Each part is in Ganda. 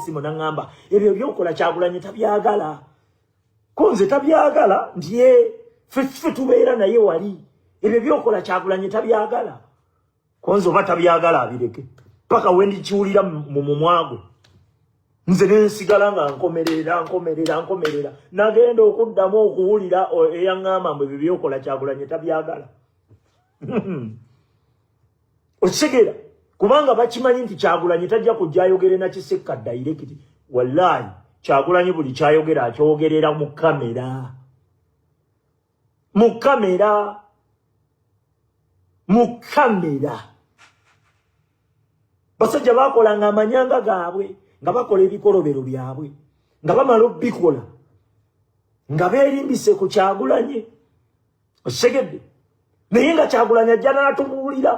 essimu n'angamba ebyo byokola Kyagulanyi tabyagala konze tabyagala ndiye ffe tubeera naye wali ebyo byokola Kyagulanyi tabyagala konze oba tabyagala abireke paka wendi kiwulira mu mumwago nze nensigala nga nkomerera nagenda okuddamu okuwulira eyaŋŋamba mbu ebyo byokola Kyagulanyi tabyagala okitegeera kubanga bakimanyi nti Kyagulanyi tajja kujja ayogere na Kisekka direct wallahi Kyagulanyi buli kyayogera akyogerera mu kamera basajja bakolanga amanyanga gaabwe nga bakola ebikolobero byabwe nga bamala obbikola nga beerimbise ku Kyagulanyi osegedde naye nga Kyagulanyi ajja n'atubuulira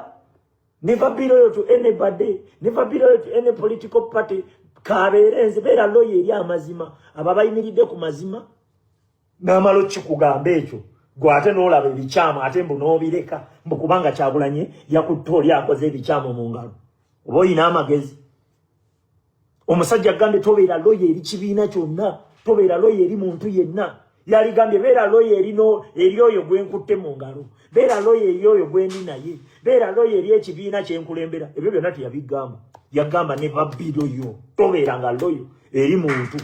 never be loyal to anybody, never be loyal to any political party. Kaberenze beera loyal eri amazima ababayimiridde ku mazima n'amalo kikugambe ekyo gwate n'olaba ebikyama ate mbu n'obireka mbu kubanga Kyagulanyi yakuttoli akoze ebikyama mu ngalo oba oyina amagezi omusajja agambye tobeera loyal eri kibiina kyonna tobeera loyal eri muntu yenna yaligambye beera loyal eri oyo gwenkutte mu ngalo beera loyal eri oyo gwendi naye beera loyal eri ekibiina kyenkulembera ebyo byonna teyabigamba yagamba never be loyal tobeeranga loyal eri muntu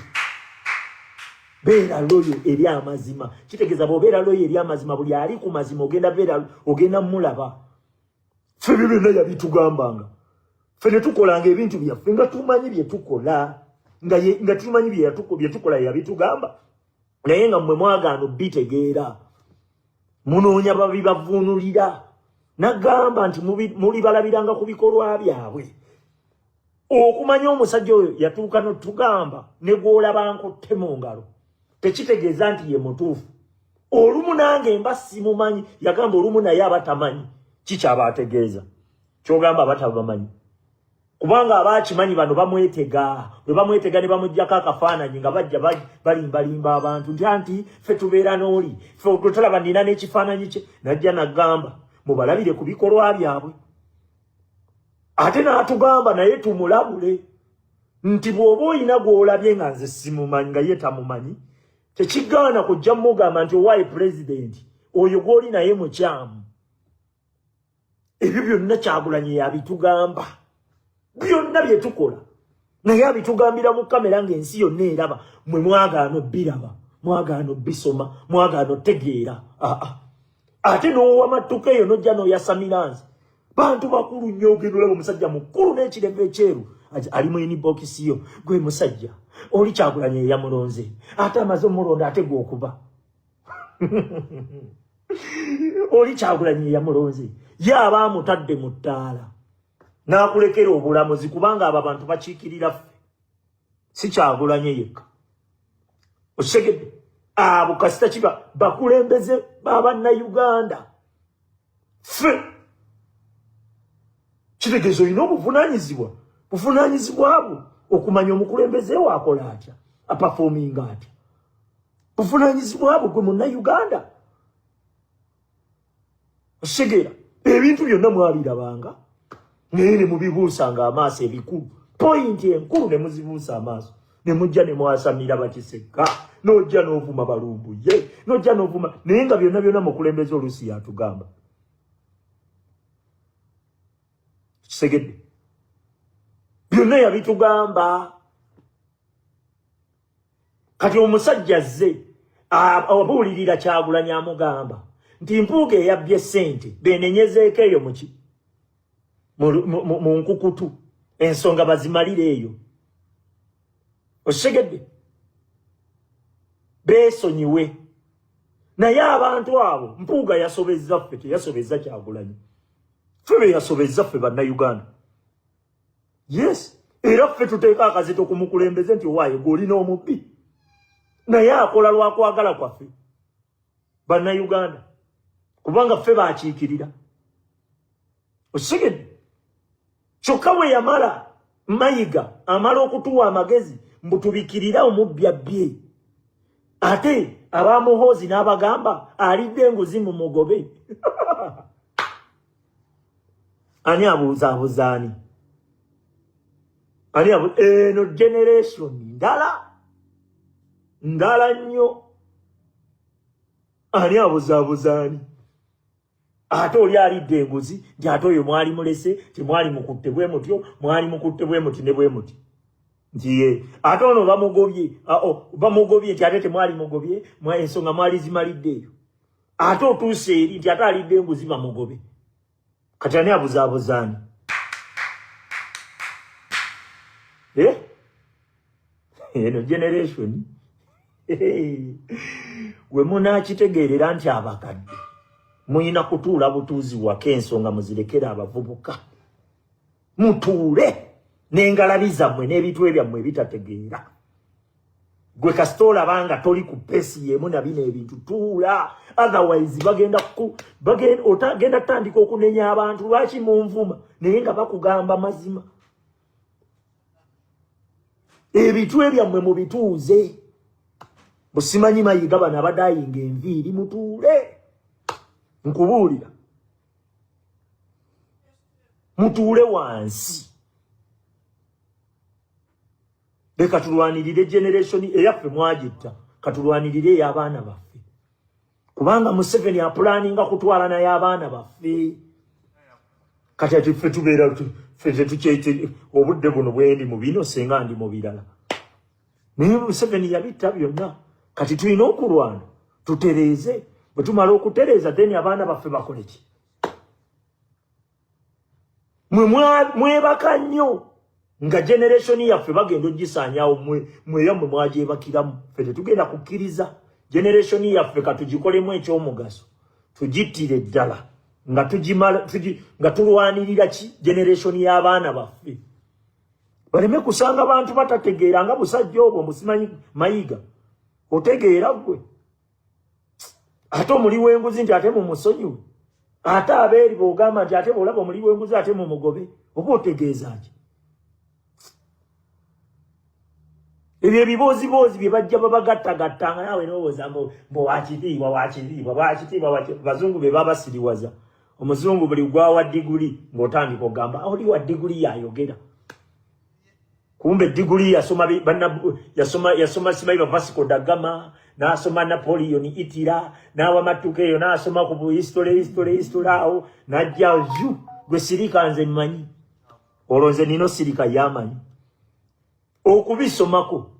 beera loyal eri amazima kitegeeza bw'obeera loyal eri amazima buli ali ku mazima ogenda mulaba ffe ebyo byonna yabitugambanga ffe ne tukolanga ebintu byaffe nga tumanyi bye tukola nga tumanyi bye tukola yabitugamba naye nga mmwe mwagaana bitegeera munoonya babibavuunulira nagamba nti muli balabiranga ku bikolwa byabwe okumanya omusajja oyo yatuuka n'otugamba ne gw'olaba nkutte mu ngalo tekitegeeza nti ye mutuufu olumu nange mba simumanyi yagamba olumu naye abatamanyi kikyaba ategeeza kyogamba abatabamanyi kubanga abakimanyi bano bamwetega bwe bamwetega ne bamuggyako akafaananyi nga bajja balimbalimba abantu nti ffe tubeera n'oli ffe tolaba nina n'ekifaananyi kye najja nagamba mubalabire ku bikolwa byabwe ate n'atugamba naye tumulabule nti bw'oba oyina gw'olabye nga nze simumanyi nga ye tamumanyi tekigaana kujja mugamba nti owaaye pulezidenti oyo gw'oli naye mukyamu ebyo byonna Kyagulanyi yabitugamba byonna bye tukola naye abitugambira mu kamera ng'ensi yonna eraba mwe mwagaana obbiraba mwagaana obbisoma mwagaana otegeera ate n'owamattuka eyo n'ojja n'oyasamiranzi bantu bakulu nnyo ogenda olaba omusajja mukulu n'ekirembe ekyeru ali mu inibokisi yo gwe musajja oli Kyagulanyi eyamulonze ate amaze omulonda ate gw'okuba oli Kyagulanyi eyamulonze ye aba amutadde mu ttaala n'akulekera obulamuzi kubanga abo abantu bakiikirira ffe si Kyagulanyi yekka osegedde abo kasita kiba bakulembeze b'Abannayuganda ffe kitegeeza olina obuvunaanyizibwa bwo okumanya omukulembeze waakola atya apafoominga atya buvunaanyizibwa bwo gwe Munnayuganda osegera ebintu byonna mwabirabanga naye ne mubibuusanga amaaso ebikulu poyinti enkulu ne muzibuusa amaaso ne mujja ne mwasamira Bakisekka n'ojja n'ovuma balumbuye n'ojja n'ovuma naye nga byonna mukulembeze oluusi yatugamba kisegedde byonna yabitugamba kati omusajja azze abuulirira Kyagulanyi amugamba nti Mpuuga eyabbye ssente beenenyezeeko eyo mu nkukutu ensonga bazimalire eyo osegedde beesonyiwe naye abantu abo Mpuuga yasobezza ffe teyasobezza Kyagulanyi ffe be yasobezza ffe Bannayuganda yes era ffe tuteeka akazito ku mukulembeze nti owaaye gw'olina omubbi naye akola lwakwagala kwaffe Bannayuganda kubanga ffe baakiikirira osegedde kyokka bwe yamala Mayiga amala okutuwa amagezi mbu tubikirira omubbyabye ate abamuhoozi n'abagamba alidde enguzi mu mugobe ani abuzaabuzaani Ani abo eno generation ndala nnyo. Ani abuzabuzani. Ate oli alidde enguzi nti ate oyo mwali mulese timwali mukutte bwe mutyo mwali mukutte bwe muti ne bwe muti. Ntiye ate ono bamugobye nti ate temwali mugobye ensonga mwali zimalidde eyo. Ate otuuse eri nti ate alidde enguzi bamugobe. Kati ani abuzabuzani. Eno generation we munakitegeerera nti abakadde muyina kutuula butuuzi wake ensonga muzirekera abavubuka. Mutuule n'engalabi zammwe n'ebintu ebyammwe ebitategeera. Gwe kasita olabanga toli ku pesi yemu na bino ebintu tuula. Otherwise otagenda tandika okunenya abantu lwaki munvuma naye nga bakugamba mazima. Ebintu ebyammwe mubituuze. Busimanyi Mayiga bano abadayinga enviiri mutuule. Nkubuulira. Mutuule wansi. Leka tulwanirire generation eyaffe mwagitta. Katulwanirire ey'abaana baffe. Kubanga Museveni apulaninga kutwala naye abaana baffe. Kati ati ffe tubeera ffe tukyete obudde buno bwendi mu bino senga ndi mu birala. Naye Museveni yabitta byonna. Kati tulina okulwana tutereeze. Bwe tumala okutereeza then abaana baffe bakole ki? Mwebaka nnyo nga generation yaffe bagenda ogisaanyaawo mweyammwe mwagyebakiramu. Ffe tetugenda kukkiriza generation yaffe katugikolemu ekyomugaso tugittire ddala nga tulwanirira ki generation y'abaana baffe. Baleme kusanga bantu batategeera nga busajja obwo Musimanyi Mayiga. Otegeera gwe. Ate omuli w'enguzi nti ate mumusonyiwe. Ate abeeri bw'ogamba nti ate bw'olaba omuli w'enguzi ate mumugobe. Oba otegeeza ki? Ebyo ebiboozi bye bajja babagattagattanga naawe n'owooza mbu wakitiibwa bazungu be babasiriwaza. Omuzungu buli gwawa diguli ng'otandika ogamba oli wa diguli yayogera. Kumbe diguli yasoma Simayiba Vasco da Gama, n'asoma Napoleon Itira, n'awa Matukeyo, n'asoma ku history awo, n'ajja gwe sirika nze mmanyi. Olwo nze nino sirika yamanyi. Okubisomako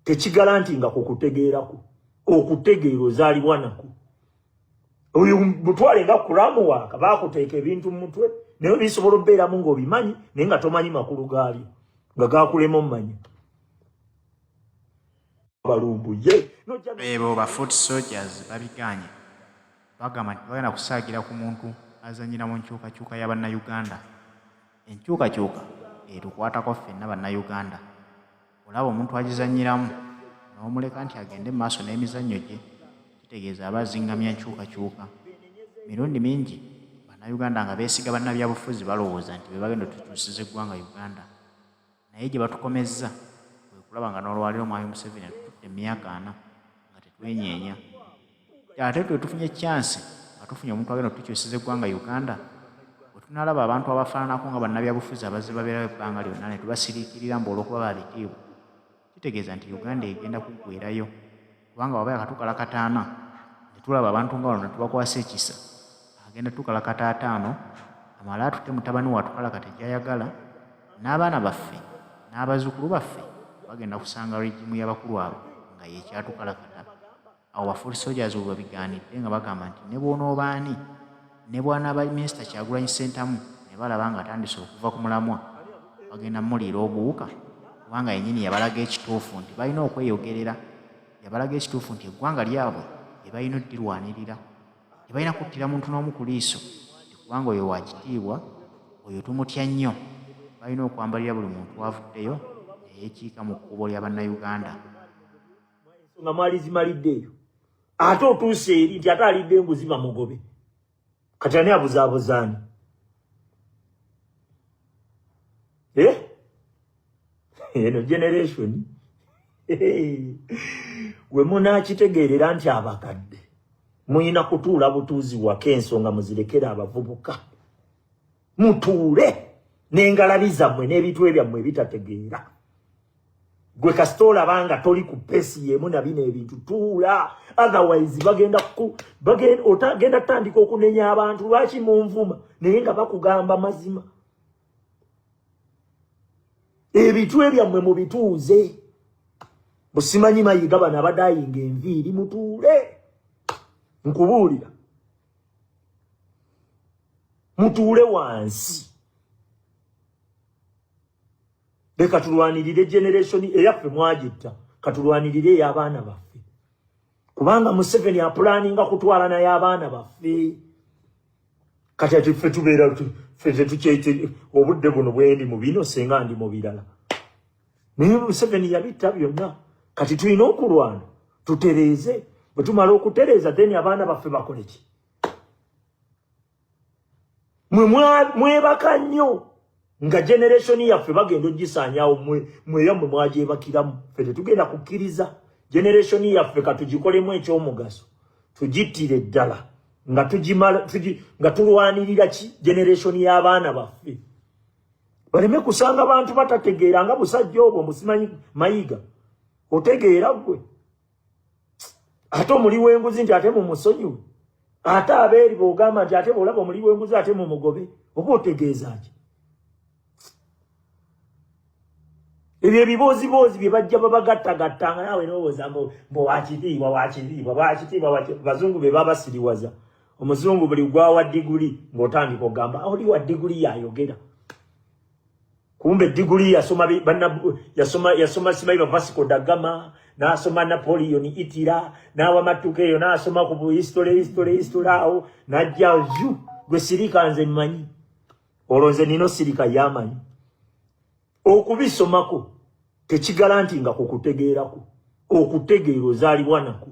tekigalanti nga kukutegeerako. Okutegeera ozaalibwa nako. Oyo mutwale nga kulamu waaka baakuteeka ebintu mu mutwe naye bisobola obbeeramu ng'obimanyi naye nga tomanyi makulu gaalyo nga gaakulema omumanyi. Balumbuye ebo ba foot soldiers babiganye bagamba nti bagenda kusaagira ku muntu azanyira mu nkyukakyuka y'Abannayuganda. Enkyukakyuka etukwatako ffenna Bannayuganda. Olaba omuntu agizanyiramu n'omuleka nti agende mu maaso n'emizannyo gye kitegeeza aba azingamya nkyukakyuka. Mirundi mingi Bannayuganda nga beesiga bannabyabufuzi balowooza nti be bagenda otutuusiza eggwanga Uganda. Naye gye batukomezza kwe kulaba nga n'olwaliro Mwami Museveni atututte emyaka 4 nga tetwenyeenya. Ate twe tufunye chance nga tufunye omuntu agenda otutuusiza eggwanga Uganda. Bwe tunalaba abantu abafaananako nga bannabyabufuzi abazze babeerawo ebbanga lyonna ne tubasiriikirira mbu olw'okuba babitiibwa, kitegeeza nti Uganda egenda kuggweerayo. Kubanga waba yakatukalakataana ne tulaba abantu nga bano ne tubakwasa ekisa agenda tukalakata 5 amala atutte mutabani wa tukalakata gy'ayagala n'abaana baffe n'abazzukulu baffe bagenda kusanga regimu y'abakulu abo nga yekyatukalakata. Awo bafuuli soldiers bwe babigaanidde nga bagamba nti ne bw'onoobaani ne bw'anaaba Minisita Kyagulanyi Ssentamu ne balaba nga atandise okuva ku mulamwa bagenda muliira obuwuka kubanga yennyini yabalaga ekituufu nti balina okweyogerera. Yabalaga ekituufu nti eggwanga lyabwe lye balina oddirwanirira. Tebalina kuttira muntu n'omu ku liiso nti kubanga oyo wakitiibwa oyo tumutya nnyo. Balina okwambalira buli muntu wavuddeyo neyeekiika mu kkubo lya Bannayuganda. Nga mwali zimalidde eyo ate otuuse eri nti ate alidde enguzi bamugobe. Kati ani abuzaabuzaani? Eno generation we munakitegeerera nti abakadde muyina kutuula butuuzi wake ensonga muzirekera abavubuka. Mutuule n'engalabiza mmwe n'ebintu ebyammwe bitategeera. Gwe kasitola banga toli ku pesi yemu na bino ebintu tuula, otherwise otagenda tandika okunenya abantu lwaki munvuma naye nga bakugamba mazima. Ebintu ebyammwe mu bituuze. Musimanyi Mayiga bana badayinga enviiri mutuule. Nkubuulira. Mutuule wansi. Leka tulwanirire generation eyaffe mwagitta. Katulwanirire ey'abaana baffe. Kubanga Museveni apulaninga kutwala naye abaana baffe. Kati ati ffe tubeera ffe tukyete obudde buno bwendi mu bino senga ndi mu birala. Naye Museveni yabitta byonna. Kati tulina okulwana. Tutereeze. Bwe tumala okutereeza then abaana baffe bakole ki? Mwebaka nnyo. Nga generation yaffe bagenda ogisaanyaawo mweyammwe mwagyebakiramu. Ffe tetugenda kukkiriza generation yaffe katugikolemu ekyomugaso. Tugittire ddala. Nga tulwanirira ki generation y'abaana baffe. Baleme kusanga abantu batategeera nga busajja obwo musimanyi Mayiga. Otegeera gwe. Ate omuli w'enguzi nti ate mumusonyiwe. Ate abeeri bw'ogamba nti ate bw'olaba omuli w'enguzi ate mumugobe. Oba otegeeza ki? Ebyo ebibooziboozi bye bajja babagattagattanga naawe n'owooza mbu wakitiibwa bazungu be babasiriwaza. Omuzungu buli gwawa diguli ng'otandika ogamba oli wa diguli yayogera. Kumbe diguli yasoma Simayiba Vasco da Gama, n'asoma Napoleon Itira, n'awa Matukeyo, n'asoma ku history awo, n'ajja gwe sirika nze mmanyi. Olwo nze nino sirika yamanyi. Okubisomako tekigalanti nga kukutegeerako. Okutegeera ozaalibwa nako.